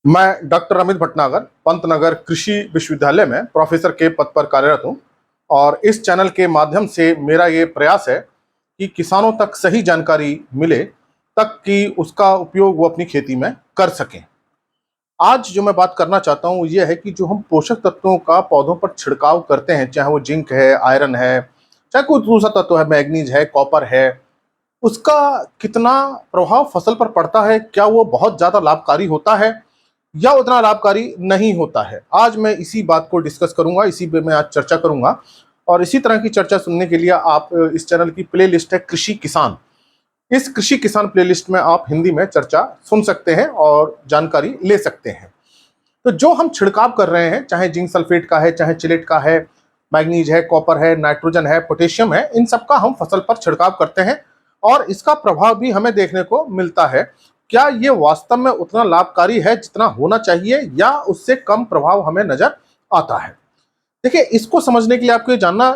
मैं डॉक्टर अमित भटनागर पंतनगर कृषि विश्वविद्यालय में प्रोफेसर के पद पर कार्यरत हूं और इस चैनल के माध्यम से मेरा ये प्रयास है कि किसानों तक सही जानकारी मिले तक कि उसका उपयोग वो अपनी खेती में कर सकें। आज जो मैं बात करना चाहता हूं ये है कि जो हम पोषक तत्वों का पौधों पर छिड़काव करते हैं, चाहे वो जिंक है, आयरन है, चाहे कोई दूसरा तत्व है, मैग्नीज है, कॉपर है, उसका कितना प्रभाव फसल पर पड़ता है। क्या वो बहुत ज्यादा लाभकारी होता है या उतना लाभकारी नहीं होता है। आज मैं इसी बात को डिस्कस करूंगा, इसी पे मैं आज चर्चा करूंगा। और इसी तरह की चर्चा सुनने के लिए आप इस चैनल की प्लेलिस्ट है कृषि किसान, इस कृषि किसान प्लेलिस्ट में आप हिंदी में चर्चा सुन सकते हैं और जानकारी ले सकते हैं। तो जो हम छिड़काव कर रहे हैं, चाहे जिंक सल्फेट का है, चाहे चिलेट का है, मैग्नीज है, कॉपर है, नाइट्रोजन है, पोटेशियम है, इन सब का हम फसल पर छिड़काव करते हैं और इसका प्रभाव भी हमें देखने को मिलता है। क्या ये वास्तव में उतना लाभकारी है जितना होना चाहिए या उससे कम प्रभाव हमें नजर आता है। देखिए, इसको समझने के लिए आपको ये जानना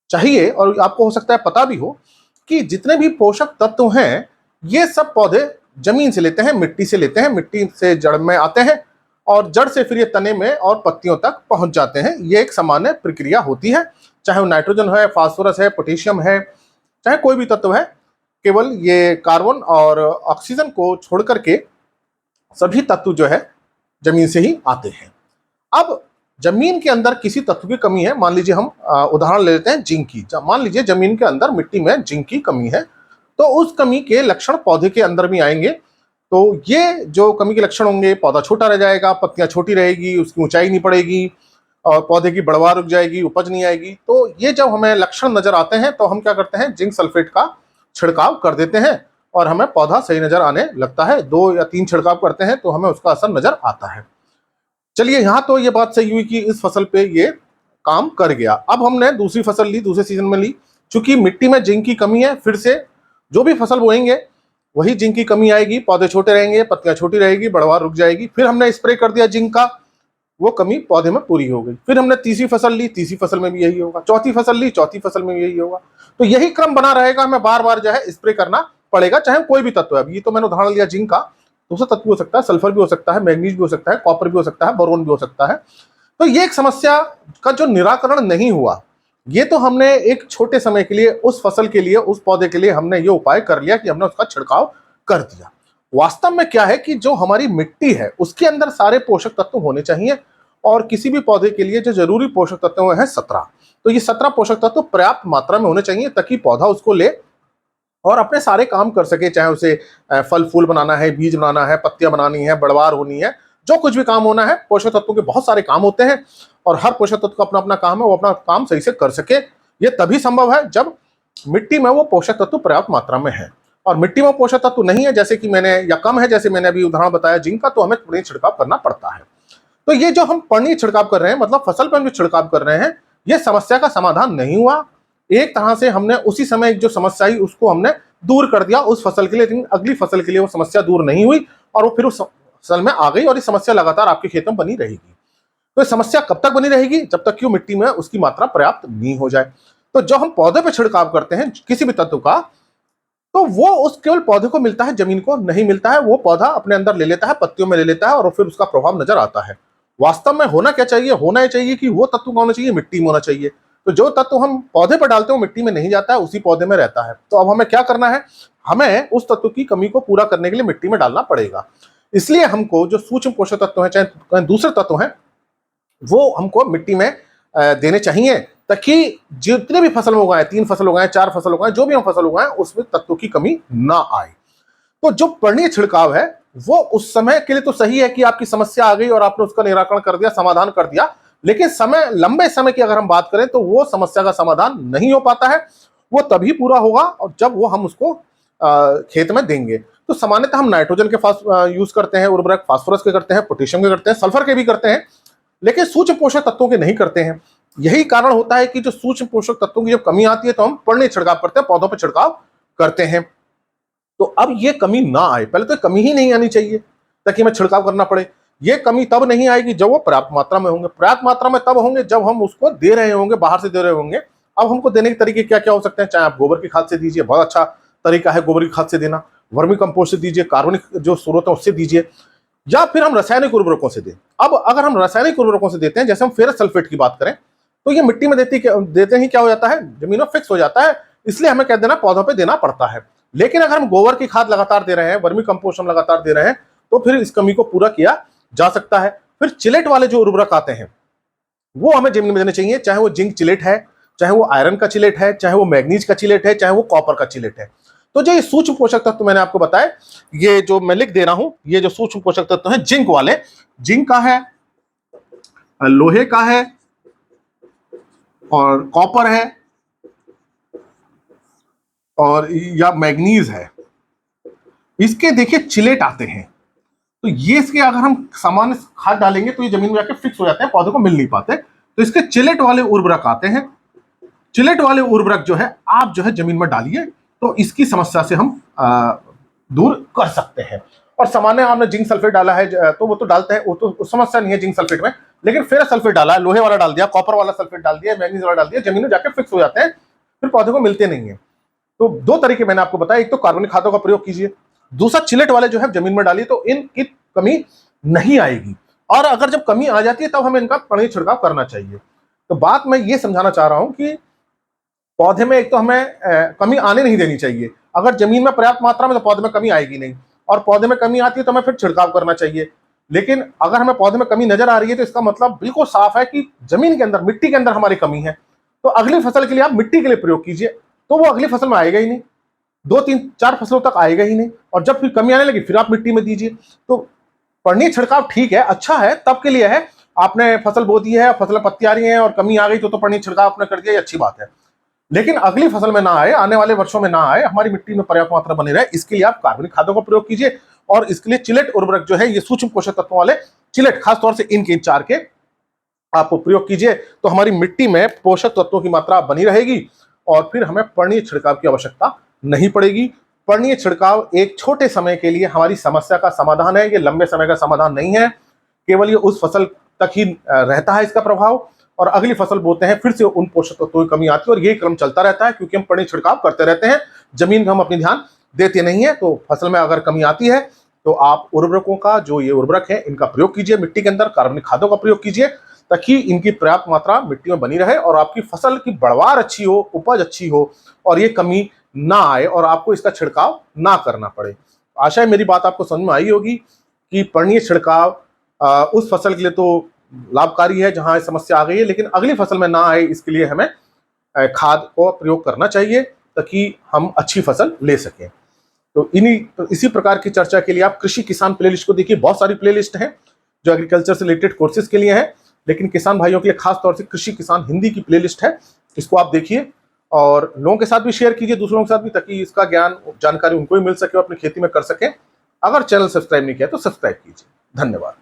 चाहिए और आपको हो सकता है पता भी हो कि जितने भी पोषक तत्व हैं ये सब पौधे जमीन से लेते हैं, मिट्टी से लेते हैं, मिट्टी से जड़ में आते हैं और जड़ से फिर ये तने में और पत्तियों तक पहुंच जाते हैं। ये एक सामान्य प्रक्रिया होती है, चाहे वो नाइट्रोजन है, फास्फोरस है, पोटेशियम है, चाहे कोई भी तत्व है। केवल ये कार्बन और ऑक्सीजन को छोड़ करके सभी तत्व जो है जमीन से ही आते हैं। अब जमीन के अंदर किसी तत्व की कमी है, मान लीजिए हम उदाहरण ले लेते हैं जिंक की। मान लीजिए जमीन के अंदर मिट्टी में जिंक की कमी है, तो उस कमी के लक्षण पौधे के अंदर भी आएंगे। तो ये जो कमी के लक्षण होंगे, पौधा छोटा रह जाएगा, पत्तियां छोटी रहेगी, उसकी ऊंचाई नहीं बढ़ेगी और पौधे की बढ़वार रुक जाएगी, उपज नहीं आएगी। तो ये जब हमें लक्षण नजर आते हैं तो हम क्या करते हैं, जिंक सल्फेट का छिड़काव कर देते हैं और हमें पौधा सही नजर आने लगता है। 2 या 3 छिड़काव करते हैं तो हमें उसका असर नजर आता है। चलिए, यहां तो ये बात सही हुई कि इस फसल पे ये काम कर गया। अब हमने दूसरी फसल ली, दूसरे सीजन में ली, चूंकि मिट्टी में जिंक की कमी है, फिर से जो भी फसल बोएंगे वही जिंक की कमी आएगी, पौधे छोटे रहेंगे, पत्तियां छोटी रहेगी, बढ़वार रुक जाएगी। फिर हमने स्प्रे कर दिया जिंक का, वो कमी पौधे में पूरी हो गई। फिर हमने तीसरी फसल ली, तीसरी फसल में भी यही होगा, चौथी फसल ली, चौथी फसल में भी यही होगा। तो यही क्रम बना रहेगा, हमें बार बार जो है स्प्रे करना पड़ेगा, चाहे कोई भी तत्व है। अभी तो मैंने उदाहरण लिया जिंक का, दूसरा तत्व भी हो सकता है, सल्फर भी हो सकता है, मैग्नीज भी हो सकता है, कॉपर भी हो सकता है, बोरोन भी हो सकता है। तो ये एक समस्या का जो निराकरण नहीं हुआ, ये तो हमने एक छोटे समय के लिए उस फसल के लिए, उस पौधे के लिए हमने ये उपाय कर लिया कि हमने उसका छिड़काव कर दिया। वास्तव में क्या है कि जो हमारी मिट्टी है उसके अंदर सारे पोषक तत्व होने चाहिए और किसी भी पौधे के लिए जो जरूरी पोषक तत्व हैं 17। तो ये 17 पोषक तत्व पर्याप्त मात्रा में होने चाहिए ताकि पौधा उसको ले और अपने सारे काम कर सके, चाहे उसे फल फूल बनाना है, बीज बनाना है, पत्तियां बनानी है, बढ़वार होनी है, जो कुछ भी काम होना है। पोषक तत्वों के बहुत सारे काम होते हैं और हर पोषक तत्व का अपना अपना काम है, वो अपना काम सही से कर सके। ये तभी संभव है जब मिट्टी में वो पोषक तत्व पर्याप्त मात्रा में है। और मिट्टी में पोषक तत्व नहीं है जैसे कि मैंने, या कम है जैसे मैंने अभी उदाहरण बताया जिंक का, तो हमें पर्यायी छिड़काव करना पड़ता है। तो ये जो हम पर्यायी छिड़काव कर रहे हैं, मतलब फसल पर हम जो छिड़काव कर रहे हैं, ये समस्या का समाधान नहीं हुआ। एक तरह से हमने उसी समय जो समस्या आई उसको हमने दूर कर दिया उस फसल के लिए, लेकिन अगली फसल के लिए वो समस्या दूर नहीं हुई और वो फिर उस फसल में आ गई और ये समस्या लगातार आपके खेत में बनी रहेगी। तो ये समस्या कब तक बनी रहेगी? जब तक कि वो मिट्टी में उसकी मात्रा पर्याप्त नहीं हो जाए। तो जो हम पौधे पे छिड़काव करते हैं किसी भी तत्व का, तो वो उस केवल पौधे को मिलता है, जमीन को नहीं मिलता है। वो पौधा अपने अंदर ले लेता है, पत्तियों में ले लेता है और फिर उसका प्रभाव नजर आता है। वास्तव में होना क्या चाहिए? होना ये चाहिए कि वो तत्व होना चाहिए, मिट्टी में होना चाहिए। तो जो तत्व हम पौधे पर डालते हैं वो मिट्टी में नहीं जाता है, उसी पौधे में रहता है। तो अब हमें क्या करना है? हमें उस तत्व की कमी को पूरा करने के लिए मिट्टी में डालना पड़ेगा। इसलिए हमको जो सूक्ष्म पोषक तत्व हैं, चाहे दूसरे तत्व हैं, वो हमको मिट्टी में देने चाहिए ताकि जितने भी फसल उगाएं, 3 फसल उगाएं, 4 फसल उगाएं, जो भी हम फसल उगाएं, उसमें तत्वों की कमी ना आए। तो जो पर्यायी छिड़काव है वो उस समय के लिए तो सही है कि आपकी समस्या आ गई और आपने उसका निराकरण कर दिया, समाधान कर दिया, लेकिन समय, लंबे समय की अगर हम बात करें तो वो समस्या का समाधान नहीं हो पाता है। वो तभी पूरा होगा और जब वो हम उसको खेत में देंगे। तो सामान्यतः हम नाइट्रोजन के यूज करते हैं, उर्वरक फास्फोरस के करते हैं, पोटेशियम के करते हैं, सल्फर के भी करते हैं, लेकिन सूक्ष्म पोषक तत्वों के नहीं करते हैं। यही कारण होता है कि जो सूक्ष्म पोषक तत्वों की जब कमी आती है तो हम पर्यायी छिड़काव करते हैं, पौधों पर छिड़काव करते हैं। तो अब ये कमी ना आए, पहले तो कमी ही नहीं आनी चाहिए ताकि हमें छिड़काव करना पड़े। ये कमी तब नहीं आएगी जब वो पर्याप्त मात्रा में होंगे। पर्याप्त मात्रा में तब होंगे जब हम उसको दे रहे होंगे, बाहर से दे रहे होंगे। अब हमको देने के तरीके क्या क्या हो सकते हैं? चाहे आप गोबर की खाद से दीजिए, बहुत अच्छा तरीका है गोबर की खाद से देना, वर्मी कंपोस्ट से दीजिए, कार्बनिक जो स्रोत है उससे दीजिए, या फिर हम रासायनिक उर्वरकों से दें। अब अगर हम रासायनिक उर्वरकों से देते हैं, जैसे हम फेरस सल्फेट की बात करें, तो ये मिट्टी में देते ही क्या हो जाता है, जमीन में फिक्स हो जाता है, इसलिए हमें कह देना पौधों पे देना पड़ता है। लेकिन अगर हम गोबर की खाद लगातार दे रहे हैं, वर्मी कंपोस्ट हम लगातार दे रहे हैं, तो फिर इस कमी को पूरा किया जा सकता है। फिर चिलेट वाले जो उर्वरक आते हैं वो हमें जमीन में देने चाहिए, चाहे वो जिंक चिलेट है, चाहे वो आयरन का चिलेट है, चाहे वो मैग्नीज का चिलेट है, चाहे वो कॉपर का चिलेट है। तो जो ये सूक्ष्म पोषक तत्व मैंने आपको बताए, ये जो मैं लिख दे रहा हूं, ये जो सूक्ष्म पोषक तत्व है जिंक वाले, जिंक का है, लोहे का है, और कॉपर है, और या मैग्नीज है, इसके देखिए चिलेट आते हैं। तो ये इसके अगर हम सामान्य खाद डालेंगे तो ये जमीन में जाके फिक्स हो जाते हैं, पौधे को मिल नहीं पाते। तो इसके चिलेट वाले उर्वरक आते हैं। चिलेट वाले उर्वरक जो है आप जो है जमीन में डालिए, तो इसकी समस्या से हम दूर कर सकते हैं। और सामान्य आपने जिंक सल्फेट डाला है तो वो तो डालते हैं, वो तो समस्या नहीं है जिंक सल्फेट में। लेकिन फेरस सल्फेट डाला है, लोहे वाला डाल दिया, कॉपर वाला सल्फेट डाल दिया, मैग्नीज वाला डाल दिया, जमीन में जाकर फिक्स हो जाते हैं, फिर पौधे को मिलते नहीं है। तो दो तरीके मैंने आपको बताया, एक तो कार्बनिक खादों का प्रयोग कीजिए, दूसरा चिलेट वाले जो है जमीन में डालिए, तो इनकी कमी नहीं आएगी। और अगर जब कमी आ जाती है तब हमें इनका पानी छिड़काव करना चाहिए। तो बात मैं ये समझाना चाह रहा हूं कि पौधे में एक तो हमें कमी आने नहीं देनी चाहिए। अगर जमीन में पर्याप्त मात्रा में, तो पौधे में कमी आएगी नहीं, और पौधे में कमी आती है तो हमें फिर छिड़काव करना चाहिए। लेकिन अगर हमें पौधे में कमी नजर आ रही है तो इसका मतलब बिल्कुल साफ है कि जमीन के अंदर, मिट्टी के अंदर हमारी कमी है। तो अगली फसल के लिए आप मिट्टी के लिए प्रयोग कीजिए, तो वो अगली फसल में आएगा ही नहीं, 2-3-4 फसलों तक आएगा ही नहीं। और जब फिर कमी आने लगी फिर आप मिट्टी में दीजिए। तो पड़नी छिड़काव ठीक है, अच्छा है, तब के लिए है। आपने फसल बो दी है, फसल पत्ती आ रही है और कमी आ गई तो पड़नी छिड़काव आपने कर दिया, ये अच्छी बात है। लेकिन अगली फसल में ना आए, आने वाले वर्षों में ना आए, हमारी मिट्टी में पर्याप्त मात्रा बनी रहे, इसके लिए आप कार्बनिक खादों का प्रयोग कीजिए। और इसके लिए चिलेट उर्वरक जो है, ये सूक्ष्म पोषक तत्वों वाले चिलेट, खासतौर से इनके 4 के आप प्रयोग कीजिए, तो हमारी मिट्टी में पोषक तत्वों की मात्रा बनी रहेगी और फिर हमें पर्णीय छिड़काव की आवश्यकता नहीं पड़ेगी। पर्णीय छिड़काव एक छोटे समय के लिए हमारी समस्या का समाधान है, ये लंबे समय का समाधान नहीं है। केवल ये उस फसल तक ही रहता है इसका प्रभाव, और अगली फसल बोते हैं फिर से उन पोषक तत्वों की कमी आती है, और यही क्रम चलता रहता है, क्योंकि हम पर्णीय छिड़काव करते रहते हैं, जमीन में हम अपनी ध्यान देते नहीं है। तो फसल में अगर कमी आती है तो आप उर्वरकों का, जो ये उर्वरक है, इनका प्रयोग कीजिए मिट्टी के अंदर, कार्बनिक खादों का प्रयोग कीजिए, ताकि इनकी पर्याप्त मात्रा मिट्टी में बनी रहे और आपकी फसल की बढ़वार अच्छी हो, उपज अच्छी हो, और ये कमी ना आए और आपको इसका छिड़काव ना करना पड़े। आशा है मेरी बात आपको समझ में आई होगी कि पर्णीय छिड़काव उस फसल के लिए तो लाभकारी है जहां समस्या आ गई है, लेकिन अगली फसल में ना आए इसके लिए हमें खाद को प्रयोग करना चाहिए, ताकि हम अच्छी फसल ले सकें। तो इसी प्रकार की चर्चा के लिए आप कृषि किसान प्लेलिस्ट को देखिए, बहुत सारी प्लेलिस्ट हैं जो एग्रीकल्चर से रिलेटेड कोर्सेज के लिए हैं, लेकिन किसान भाइयों के लिए खास तौर से कृषि किसान हिंदी की प्लेलिस्ट है, इसको आप देखिए और लोगों के साथ भी शेयर कीजिए, दूसरों के साथ भी, ताकि इसका ज्ञान, जानकारी उनको भी मिल सके और अपनी खेती में कर सकें। अगर चैनल सब्सक्राइब नहीं किया तो सब्सक्राइब कीजिए। धन्यवाद।